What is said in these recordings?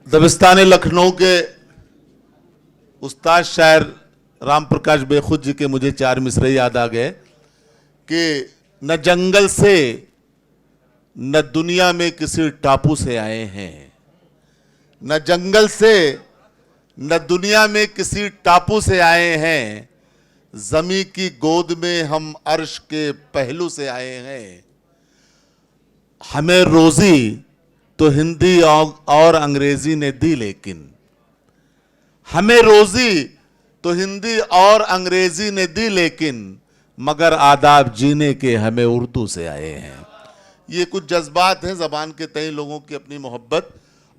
दबिस्तान लखनऊ के उस्ताद शायर राम प्रकाश बेखुद जी के मुझे चार मिसरे याद आ गए कि न जंगल से न दुनिया में किसी टापू से आए हैं, न जंगल से न दुनिया में किसी टापू से आए हैं, जमी की गोद में हम अर्श के पहलू से आए हैं। हमें रोजी तो हिंदी और अंग्रेजी ने दी, लेकिन हमें रोजी तो हिंदी और अंग्रेजी ने दी, लेकिन मगर आदाब जीने के हमें उर्दू से आए हैं। ये कुछ जज्बात हैं ज़बान के कई लोगों की अपनी मोहब्बत।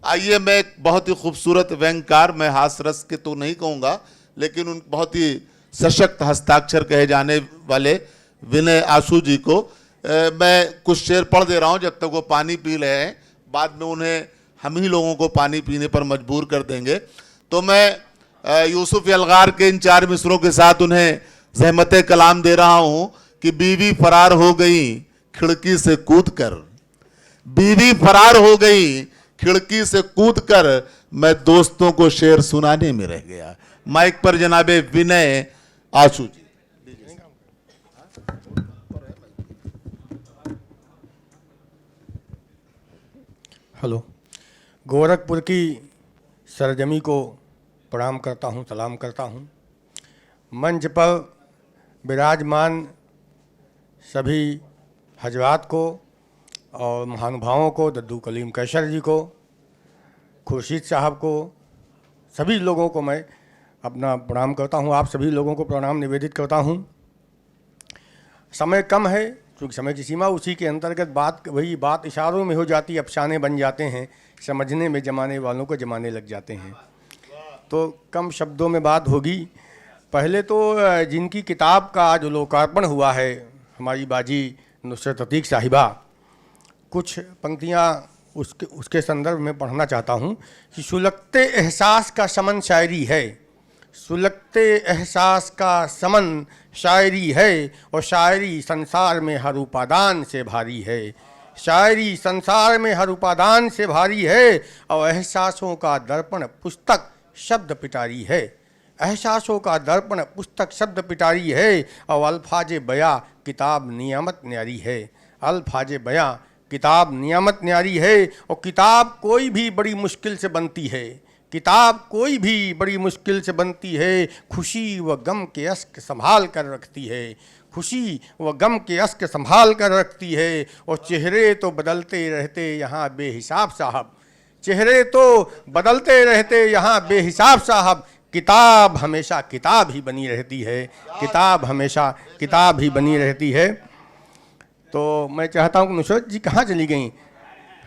आइए, मैं एक बहुत ही खूबसूरत व्यंगकार, मैं हास रस के तो नहीं कहूँगा, लेकिन उन बहुत ही सशक्त हस्ताक्षर कहे जाने वाले विनय आशु जी को मैं कुछ शेर पढ़ दे रहा हूँ जब तक वो पानी पी रहे हैं। बाद में उन्हें हम ही लोगों को पानी पीने पर मजबूर कर देंगे। तो मैं यूसुफ यलगार के इन चार मिसरों के साथ उन्हें ज़हमत कलाम दे रहा हूँ कि बीवी फरार हो गई खिड़की से कूदकर, बीवी फरार हो गई खिड़की से कूदकर, मैं दोस्तों को शेर सुनाने में रह गया। माइक पर जनाबे विनय आशु जी। हेलो, गोरखपुर की सरजमी को प्रणाम करता हूँ, सलाम करता हूँ। मंच पर विराजमान सभी हजरात को और महानुभावों को, दद्दू कलीम कैसर जी को, खुर्शीद साहब को, सभी लोगों को मैं अपना प्रणाम करता हूँ। आप सभी लोगों को प्रणाम निवेदित करता हूँ। समय कम है, क्योंकि समय की सीमा, उसी के अंतर्गत वही बात इशारों में हो जाती है, अफसाने बन जाते हैं, समझने में जमाने वालों को जमाने लग जाते हैं, तो कम शब्दों में बात होगी। पहले तो जिनकी किताब का आज लोकार्पण हुआ है, हमारी बाजी नुसरत अतीक साहिबा, कुछ पंक्तियाँ उसके संदर्भ में पढ़ना चाहता हूँ कि सुलगते एहसास का समन शायरी है, सुलगते एहसास का समन शायरी है, और शायरी संसार में हर उपादान से भारी है, शायरी संसार में हर उपादान से भारी है, और एहसासों का दर्पण पुस्तक शब्द पिटारी है, एहसासों का दर्पण पुस्तक शब्द पिटारी है, और अल्फाज बयां किताब नियामत न्यारी है, अल्फाज बयां किताब नियामत न्यारी है। और किताब कोई भी बड़ी मुश्किल से बनती है, किताब कोई भी बड़ी मुश्किल से बनती है, खुशी व गम के अश्क संभाल कर रखती है, खुशी व गम के अश्क संभाल कर रखती है। और चेहरे तो बदलते रहते यहाँ बेहिसाब साहब, चेहरे तो बदलते रहते यहाँ बेहिसाब साहब, किताब हमेशा किताब ही बनी रहती है, किताब हमेशा किताब ही बनी रहती है। तो मैं चाहता हूँ कि नुसरत जी कहाँ चली गई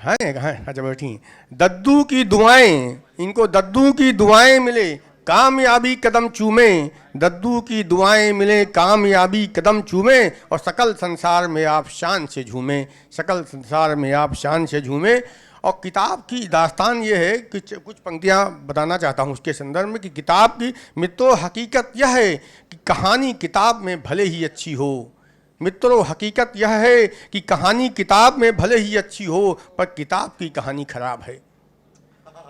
हैं? कहाँ? अच्छा बैठी। दद्दू की दुआएं, इनको दद्दू की दुआएं मिले कामयाबी कदम चूमे, दद्दू की दुआएं मिले कामयाबी कदम चूमे, और सकल संसार में आप शान से झूमे, सकल संसार में आप शान से झूमे। और किताब की दास्तान ये है कि कुछ पंक्तियाँ बताना चाहता हूँ उसके संदर्भ में कि किताब की मित्रों हकीकत यह है कि कहानी किताब में भले ही अच्छी हो, मित्रों हकीकत यह है कि कहानी किताब में भले ही अच्छी हो, पर किताब की कहानी खराब है।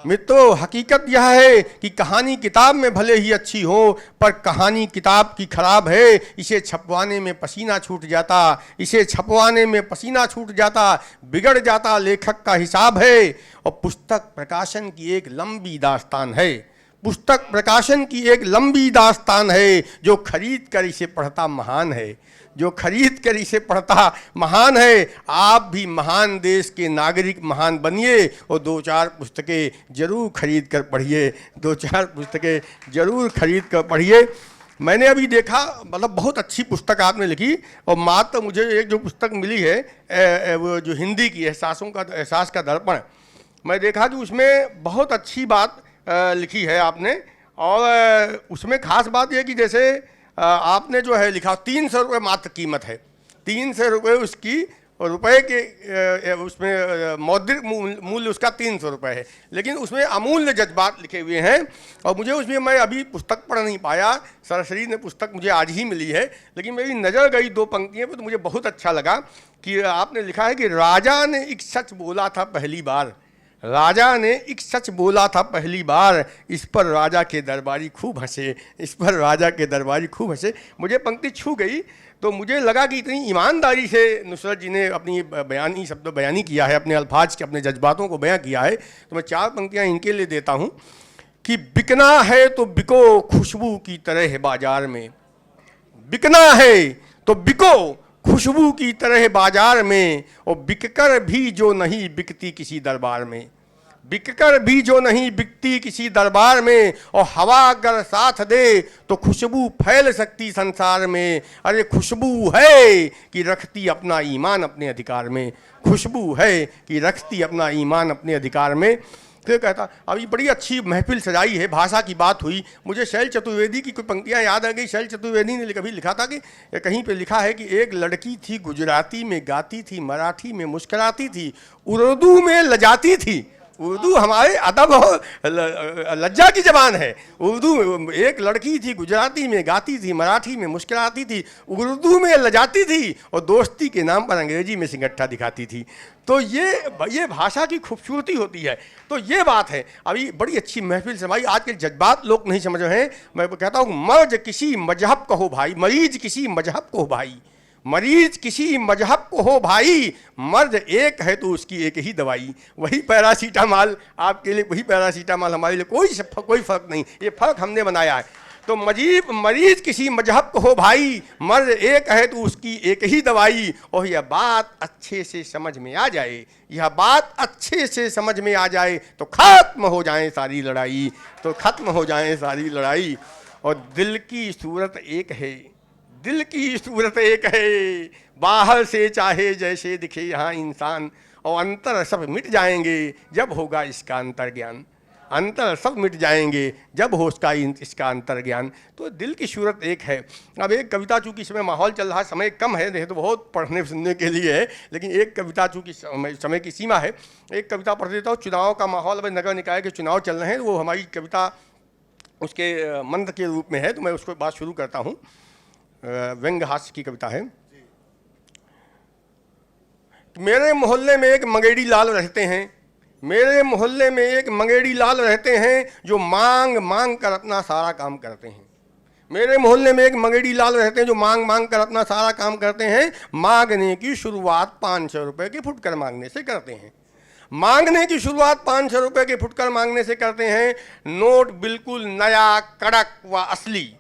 मित्रों हकीकत यह है कि कहानी किताब में भले ही अच्छी हो, पर कहानी किताब की खराब है, इसे छपवाने में पसीना छूट जाता, इसे छपवाने में पसीना छूट जाता, बिगड़ जाता लेखक का हिसाब है। और पुस्तक प्रकाशन की एक लंबी दास्तान है, पुस्तक प्रकाशन की एक लंबी दास्तान है, जो खरीद कर इसे पढ़ता महान है, जो खरीद कर इसे पढ़ता महान है। आप भी महान देश के नागरिक महान बनिए, और दो चार पुस्तकें जरूर खरीद कर पढ़िए, दो चार पुस्तकें जरूर खरीद कर पढ़िए। मैंने अभी देखा, मतलब बहुत अच्छी पुस्तक आपने लिखी, और मात्र मुझे एक जो पुस्तक मिली है वो जो हिंदी की एहसास का दर्पण, मैं देखा कि उसमें बहुत अच्छी बात लिखी है आपने। और उसमें खास बात यह कि जैसे आपने जो है लिखा 300 रुपये मात्र कीमत है, 300 रुपये उसकी, और रुपये के उसमें मौद्रिक मूल्य उसका 300 रुपये है, लेकिन उसमें अमूल्य जज्बात लिखे हुए हैं। और मुझे उसमें, मैं अभी पुस्तक पढ़ नहीं पाया, सरसरी ने पुस्तक मुझे आज ही मिली है, लेकिन मेरी नज़र गई दो पंक्तियों पर, तो मुझे बहुत अच्छा लगा कि आपने लिखा है कि राजा ने एक सच बोला था पहली बार, राजा ने एक सच बोला था पहली बार, इस पर राजा के दरबारी खूब हंसे, इस पर राजा के दरबारी खूब हंसे। मुझे पंक्ति छू गई तो मुझे लगा कि इतनी ईमानदारी से नुसरत जी ने अपनी बयानी शब्द बयानी किया है, अपने अल्फाज के अपने जज्बातों को बयां किया है, तो मैं 4 पंक्तियां इनके लिए देता हूं कि बिकना है तो बिको खुशबू की तरह बाजार में, बिकना है तो बिको खुशबू की तरह बाजार में, और बिककर भी जो नहीं बिकती किसी दरबार में, बिककर भी जो नहीं बिकती किसी दरबार में, और हवा अगर साथ दे तो खुशबू फैल सकती संसार में। अरे खुशबू है कि रखती अपना ईमान अपने अधिकार में, खुशबू है कि रखती अपना ईमान अपने अधिकार में। फिर कहता, अभी बड़ी अच्छी महफिल सजाई है, भाषा की बात हुई, मुझे शैल चतुर्वेदी की कोई पंक्तियाँ याद आ गई। शैल चतुर्वेदी ने कभी लिखा था कि कहीं पे लिखा है कि एक लड़की थी, गुजराती में गाती थी, मराठी में मुस्कुराती थी, उर्दू में लजाती थी। उर्दू हमारे अदब और लज्जा की ज़बान है। उर्दू, एक लड़की थी, गुजराती में गाती थी, मराठी में मुस्कुराती थी, उर्दू में लजाती थी, और दोस्ती के नाम पर अंग्रेजी में सिंगट्ठा दिखाती थी। तो ये भाषा की खूबसूरती होती है। तो ये बात है। अभी बड़ी अच्छी महफिल से भाई, आज के जज्बात लोग नहीं समझ रहे हैं। मैं कहता हूँ, मर्ज किसी मजहब को हो भाई, मरीज किसी मजहब को हो भाई, मरीज किसी मजहब को हो भाई, मर्ज एक है तो उसकी एक ही दवाई। वही पैरासीटामॉल आपके लिए, वही पैरासीटामॉल हमारे लिए, कोई फ़र्क नहीं, ये फ़र्क हमने बनाया है। तो मरीज किसी मजहब को हो भाई, मर्ज एक है तो उसकी एक ही दवाई। और यह बात अच्छे से समझ में आ जाए, यह बात अच्छे से समझ में आ जाए तो खत्म हो जाए सारी लड़ाई, तो खत्म हो जाए सारी लड़ाई। और दिल की सूरत एक है, दिल की सूरत एक है, बाहर से चाहे जैसे दिखे यहाँ इंसान, और अंतर सब मिट जाएंगे जब होगा इसका अंतर ज्ञान, अंतर सब मिट जाएंगे जब हो इसका अंतर ज्ञान। तो दिल की सूरत एक है। अब एक कविता, चूँकि इसमें माहौल चल रहा, समय कम है, नहीं तो बहुत पढ़ने सुनने के लिए है, लेकिन एक कविता, चूँकि समय की सीमा है, एक कविता पढ़ देता हूँ। चुनाव का माहौल, अब नगर निकाय के चुनाव चल रहे हैं, वो हमारी कविता उसके मंत्र के रूप में है, तो मैं उसको बात शुरू करता हूँ। व्यंग्य हास्य की कविता है। मेरे मोहल्ले में एक मंगेड़ी लाल रहते हैं, मेरे मोहल्ले में एक मंगेड़ी लाल रहते हैं, जो मांग मांग कर अपना सारा काम करते हैं। मेरे मोहल्ले में एक मंगेड़ी लाल रहते हैं, जो मांग मांग कर अपना सारा काम करते हैं। मांगने की शुरुआत 500 रुपये की फुटकर मांगने से करते हैं, मांगने की शुरुआत 500 रुपये के फुटकर मांगने से करते हैं। नोट बिल्कुल नया कड़क व असली,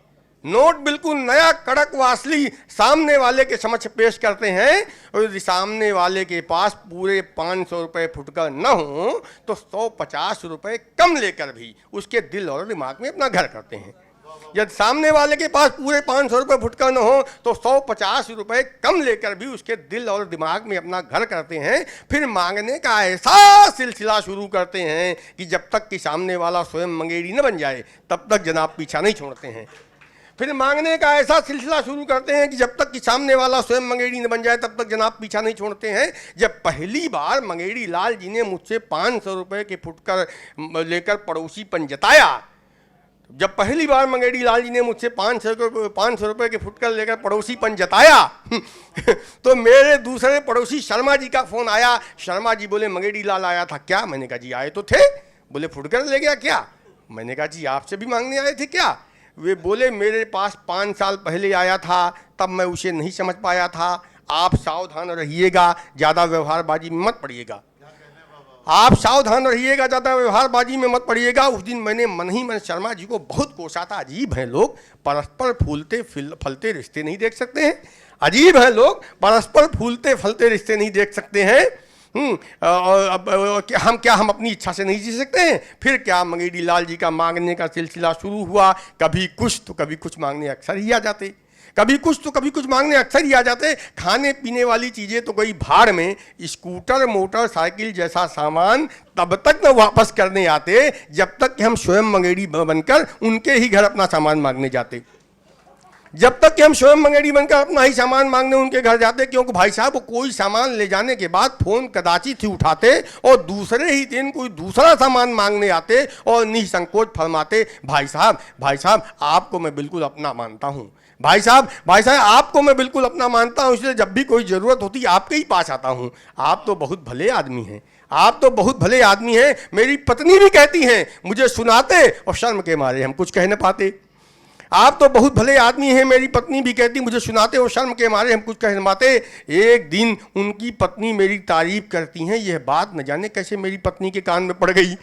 नोट बिल्कुल नया कड़क व असली सामने वाले के समक्ष पेश करते हैं। और यदि सामने वाले के पास पूरे 500 रुपये फुटकर न हो तो 150 रुपये कम लेकर भी उसके दिल और दिमाग में अपना घर करते हैं। यदि सामने वाले के पास पूरे 500 रुपये फुटकर न हो तो 150 रुपये कम लेकर भी उसके दिल और दिमाग में अपना घर करते हैं। फिर मांगने का ऐसा सिलसिला शुरू करते हैं कि जब तक कि सामने वाला स्वयं मंगेड़ी न बन जाए तब तक जनाब पीछा नहीं छोड़ते हैं। फिर मांगने का ऐसा सिलसिला शुरू करते हैं कि जब तक कि सामने वाला स्वयं मंगेड़ी न बन जाए तब तक जनाब पीछा नहीं छोड़ते हैं। जब पहली बार मंगेड़ी लाल जी ने मुझसे 500 रुपये के फुटकर लेकर पड़ोसीपन जताया, जब पहली बार मंगेड़ी लाल जी ने मुझसे 500 रुपये के फुटकर लेकर पड़ोसीपन जताया तो मेरे दूसरे पड़ोसी शर्मा जी का फ़ोन आया। शर्मा जी बोले, मंगेड़ी लाल आया था क्या? मैंने कहा जी आए तो थे। बोले फुटकर ले गया क्या? मैंने कहा जी आपसे भी मांगने आए थे क्या? वे बोले मेरे पास 5 साल पहले आया था, तब मैं उसे नहीं समझ पाया था। आप सावधान रहिएगा, ज़्यादा व्यवहारबाजी में मत पड़िएगा, आप सावधान रहिएगा, ज़्यादा व्यवहारबाजी में मत पड़िएगा। उस दिन मैंने मन ही मन शर्मा जी को बहुत कोसा था। अजीब हैं लोग, परस्पर फूलते फलते रिश्ते नहीं देख सकते हैं। अजीब हैं लोग, परस्पर फूलते फलते रिश्ते नहीं देख सकते हैं। और हम अपनी इच्छा से नहीं जी सकते हैं। फिर क्या, मंगेड़ी लाल जी का मांगने का सिलसिला शुरू हुआ। कभी कुछ तो कभी कुछ मांगने अक्सर ही आ जाते, कभी कुछ तो कभी कुछ मांगने अक्सर ही आ जाते। खाने पीने वाली चीज़ें तो गई भाड़ में, स्कूटर मोटरसाइकिल जैसा सामान तब तक न वापस करने आते जब तक कि हम स्वयं मंगेड़ी बनकर उनके ही घर अपना सामान मांगने जाते, जब तक कि हम स्वयं मंगेड़ी बनकर अपना ही सामान मांगने उनके घर जाते। क्योंकि भाई साहब वो कोई सामान ले जाने के बाद फ़ोन कदाचित ही उठाते और दूसरे ही दिन कोई दूसरा सामान मांगने आते और निसंकोच फरमाते, भाई साहब आपको मैं बिल्कुल अपना मानता हूँ, भाई साहब आपको मैं बिल्कुल अपना मानता हूँ, इसलिए जब भी कोई ज़रूरत होती है आपके ही पास आता हूँ। आप तो बहुत भले आदमी हैं, आप तो बहुत भले आदमी हैं, मेरी पत्नी भी कहती हैं, मुझे सुनाते और शर्म के मारे हम कुछ कह न पाते। आप तो बहुत भले आदमी हैं, मेरी पत्नी भी कहती, मुझे सुनाते और शर्म के मारे हम कुछ कह न पाते। एक दिन उनकी पत्नी मेरी तारीफ करती हैं, यह बात न जाने कैसे मेरी पत्नी के कान में पड़ गई।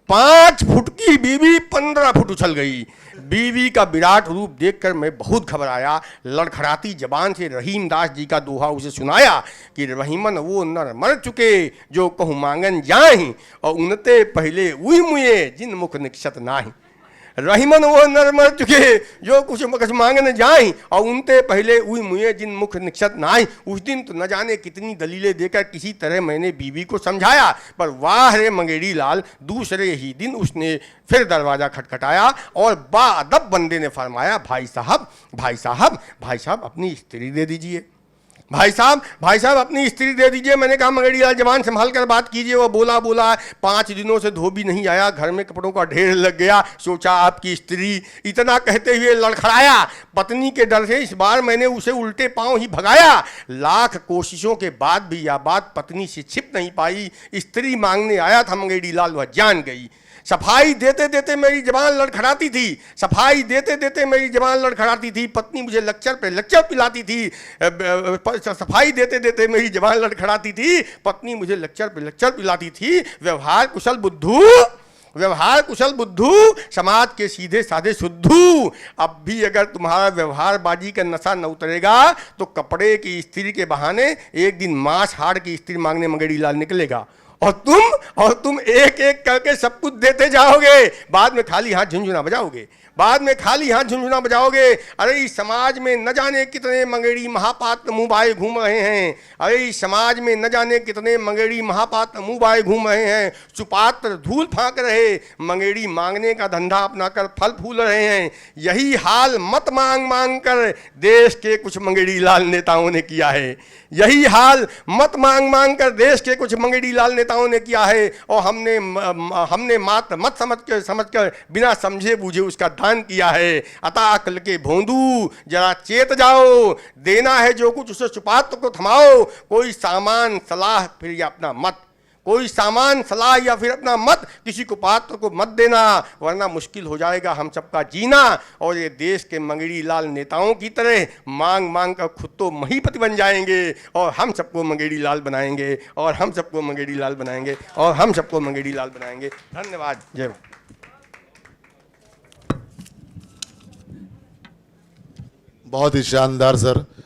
5 फुट की बीवी 15 फुट उछल गई। बीवी का विराट रूप देखकर मैं बहुत घबराया। लड़खड़ाती जबान से रहीम दास जी का दोहा उसे सुनाया कि रहीमन वो नर मर चुके जो कहूँ मांगन जाहि, और उनते पहले उई मुए जिन मुख निक्षत नाही। रहीमन वो नर मर चुके जो कुछ मांगने जाए, और उनते पहले उई मुए जिन मुख निक्षत नाई। उस दिन तो न जाने कितनी दलीलें देकर किसी तरह मैंने बीवी को समझाया, पर वाह रे मंगेड़ी लाल, दूसरे ही दिन उसने फिर दरवाज़ा खटखटाया और बाअदब बंदे ने फरमाया, भाई साहब भाई साहब भाई साहब अपनी स्त्री दे दीजिए, भाई साहब अपनी स्त्री दे दीजिए। मैंने कहा मंगेड़ी लाल जवान संभाल कर बात कीजिए। वो बोला 5 दिनों से धोबी नहीं आया, घर में कपड़ों का ढेर लग गया, सोचा आपकी स्त्री। इतना कहते हुए लड़खड़ाया। पत्नी के डर से इस बार मैंने उसे उल्टे पांव ही भगाया। लाख कोशिशों के बाद भी यह बात पत्नी से छिप नहीं पाई। स्त्री मांगने आया था मंगेड़ी लाल, वह जान गई। सफाई देते देते मेरी जबान लड़खड़ाती थी, सफाई देते देते मेरी जबान लड़खड़ाती थी। पत्नी मुझे लेक्चर पे लेक्चर पिलाती थी। सफाई देते देते मेरी जबान लड़खड़ाती थी, पत्नी मुझे लेक्चर पे लेक्चर पिलाती थी। व्यवहार कुशल बुद्धू, समाज के सीधे साधे शुद्धू। अब भी अगर तुम्हारा व्यवहार बाजी का नशा न उतरेगा तो कपड़े की स्त्री के बहाने एक दिन मांस हाड़ की स्त्री मांगने मंगेड़ी लाल निकलेगा, और तुम एक एक करके सब कुछ देते जाओगे। बाद में खाली हाथ झुंझुना बजाओगे। अरे इस समाज में न जाने कितने मंगेड़ी महापात्र मुंह बाए घूम रहे हैं। सुपात्र धूल फांक रहे, मंगेड़ी मांगने का धंधा अपना कर फल फूल रहे हैं। यही हाल मत मांग कर देश के कुछ मंगेड़ी लाल नेताओं ने किया है। और हमने मात्र मत समझकर बिना समझे बूझे उसका दान किया है। अतः अक्ल के भोंदू जरा चेत जाओ, देना है जो कुछ उसे सुपात्र को थमाओ। कोई सामान सलाह या फिर अपना मत किसी को पात्र को मत देना, वरना मुश्किल हो जाएगा हम सबका जीना। और ये देश के मंगेड़ी लाल नेताओं की तरह मांग कर खुद तो महीपति बन जाएंगे, और हम सबको मंगेड़ी लाल बनाएंगे। धन्यवाद। जय। बहुत ही शानदार सर।